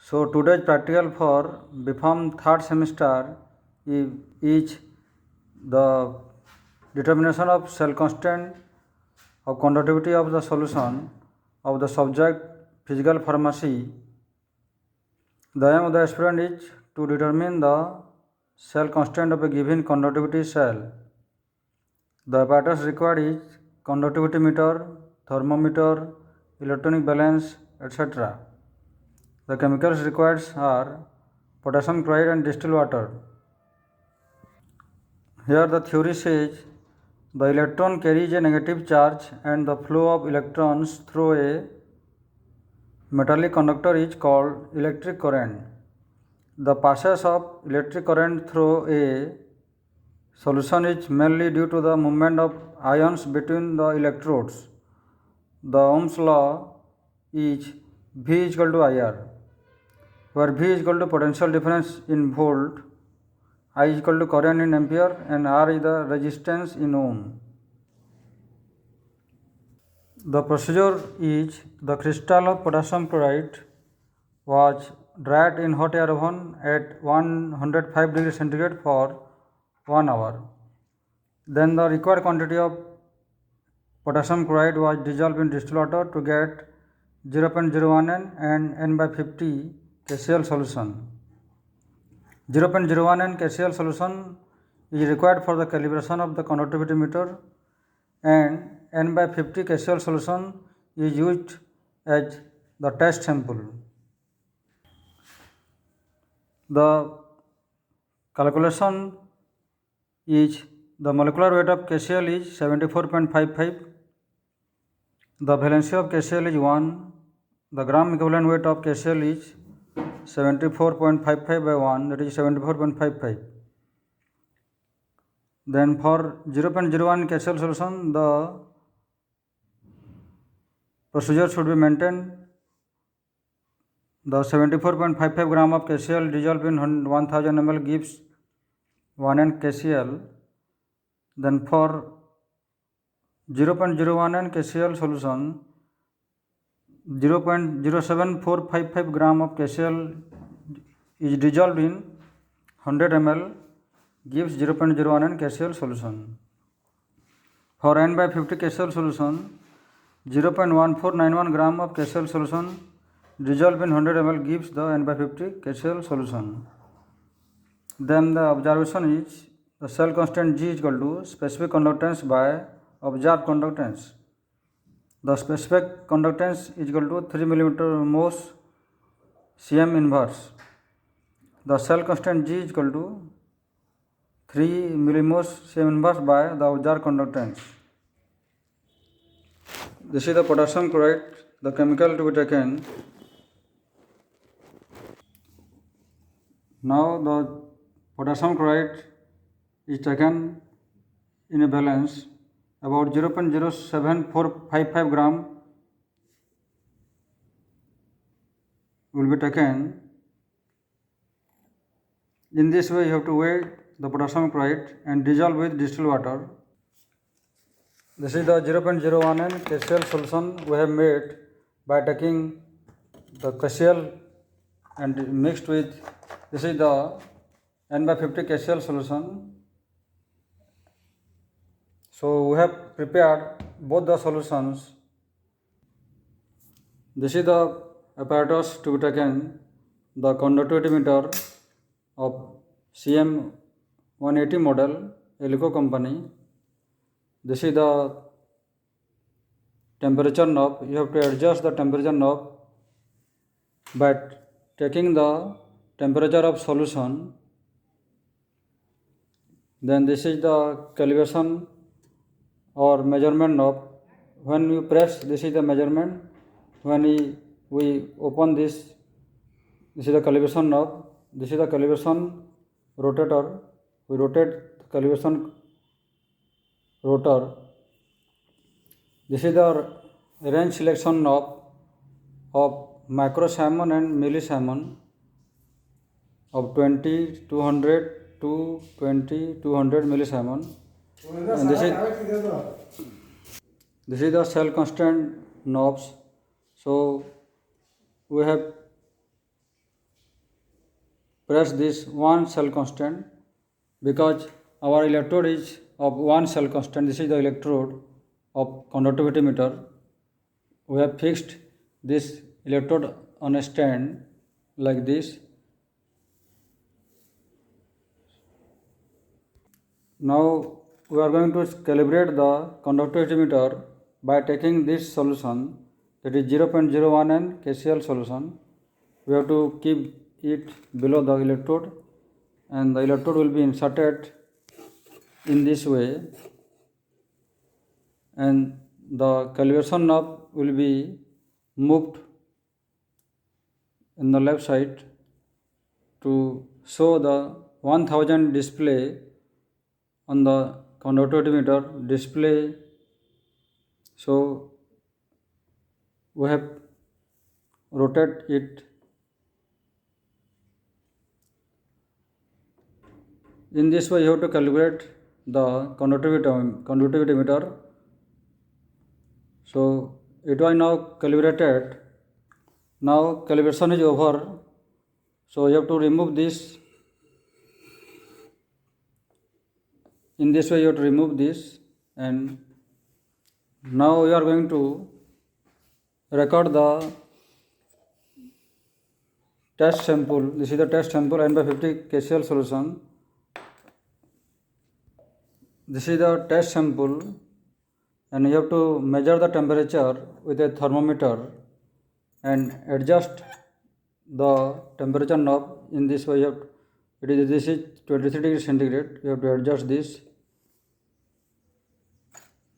So today's practical for BPharm third semester is the determination of cell constant of conductivity of the solution of the subject physical pharmacy. The aim of the experiment is to determine the cell constant of a given conductivity cell. The apparatus required is conductivity meter, thermometer, electronic balance, etc. The chemicals required are potassium chloride and distilled water. Here the theory says the electron carries a negative charge and the flow of electrons through a metallic conductor is called electric current. The passage of electric current through a solution is mainly due to the movement of ions between the electrodes. The Ohm's law is V is equal to IR, where V is equal to potential difference in volt, I is equal to current in ampere, and R is the resistance in ohm. The procedure is the crystal of potassium chloride was dried in hot air oven at 105 degrees centigrade for 1 hour. Then the required quantity of potassium chloride was dissolved in distilled water to get 0.01 N and N by 50 KCl solution. 0.01 N KCl solution is required for the calibration of the conductivity meter, and N by 50 KCl solution is used as the test sample. The calculation is the molecular weight of KCl is 74.55, the valency of KCl is 1, the gram equivalent weight of KCl is 74.55 by 1, that is 74.55. Then for 0.01 KCl solution, the procedure should be maintained. The 74.55 gram of KCl dissolved in 1000 ml gives 1 N KCl. Then for 0.01 N KCl solution, 0.07455 gram of KCl is dissolved in 100 ml gives 0.01 N KCl solution. For N by 50 KCl solution, 0.1491 gram of KCl solution dissolved in 100 ml gives the N by 50 KCl solution. Then the observation is the cell constant G is equal to specific conductance by observed conductance. The specific conductance is equal to 3 mm Mohs Cm inverse. The cell constant G is equal to 3 millimos Cm inverse by the observed conductance. This is the potassium chloride, the chemical to be taken. Now the potassium chloride is taken in a balance. About 0.07455 gram will be taken. In this way, you have to weigh the potassium chloride and dissolve with distilled water. This is the 0.01 N KCl solution we have made by taking the KCl and mixed with, this is the N by 50 KCl solution. So we have prepared both the solutions. This is the apparatus to be taken, the conductivity meter of CM 180 model, Elco company. This is the temperature knob. You have to adjust the temperature knob by taking the temperature of solution. Then this is the calibration or measurement knob. When you press, this is the measurement. When we open this is the calibration knob. This is the calibration rotator. We rotate the calibration rotor. This is the range selection knob of microsiemens and millisiemens of 20, 200 to 20, 200 millisiemens. And this is the cell constant knobs. So we have press this one cell constant, because our electrode is of one cell constant. This is the electrode of conductivity meter. We have fixed this electrode on a stand like this. Now we are going to calibrate the conductivity meter by taking this solution, that is 0.01 N KCl solution. We have to keep it below the electrode, and the electrode will be inserted in this way, and the calibration knob will be moved in the left side to show the 1000 display on the conductivity meter display. So we have rotate it. In this way you have to calibrate the conductivity meter. So it was now calibrated. Now calibration is over. So you have to remove this. In this way you have to remove this, and now we are going to record the test sample. This is the test sample N/50 KCl solution. This is the test sample, and you have to measure the temperature with a thermometer and adjust the temperature knob in this way. This is 23 degrees centigrade. You have to adjust this.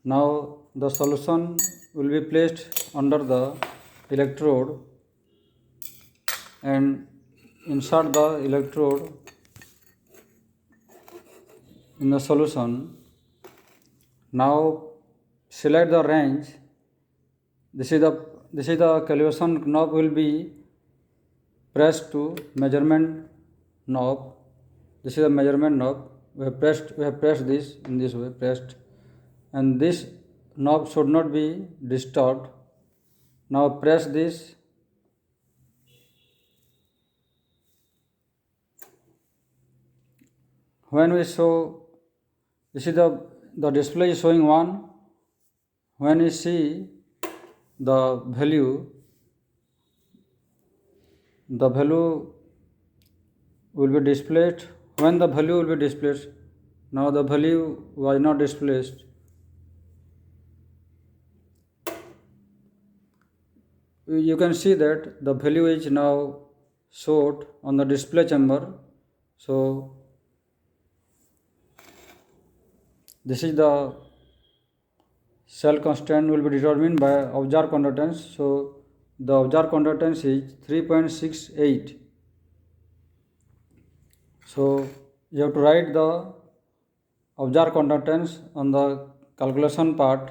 Now the solution will be placed under the electrode and insert the electrode in the solution. Now select the range. This is the calibration knob will be pressed to measurement knob. This is the measurement knob. We have pressed this in this way, and this knob should not be disturbed. Now press this. When we show, this is the display is showing 1. When we see the value will be displayed. When the value will be displayed, now the value was not displayed. You can see that the value is now showed on the display chamber. So this is the cell constant will be determined by observed conductance. So the observed conductance is 3.68. So you have to write the observed conductance on the calculation part.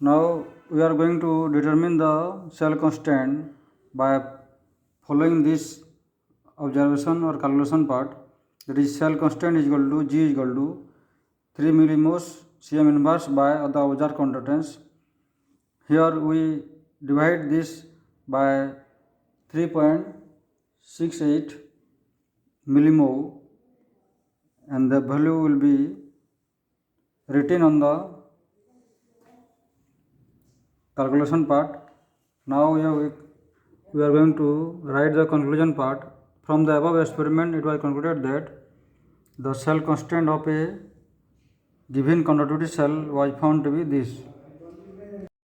Now we are going to determine the cell constant by following this observation or calculation part. That is, cell constant is equal to G is equal to 3 millimoles Cm inverse by the observed conductance. Here we divide this by 3.68 millimole, and the value will be written on the calculation part. Now we are going to write the conclusion part. From the above experiment, it was concluded that the cell constant of a given conductivity cell was found to be this.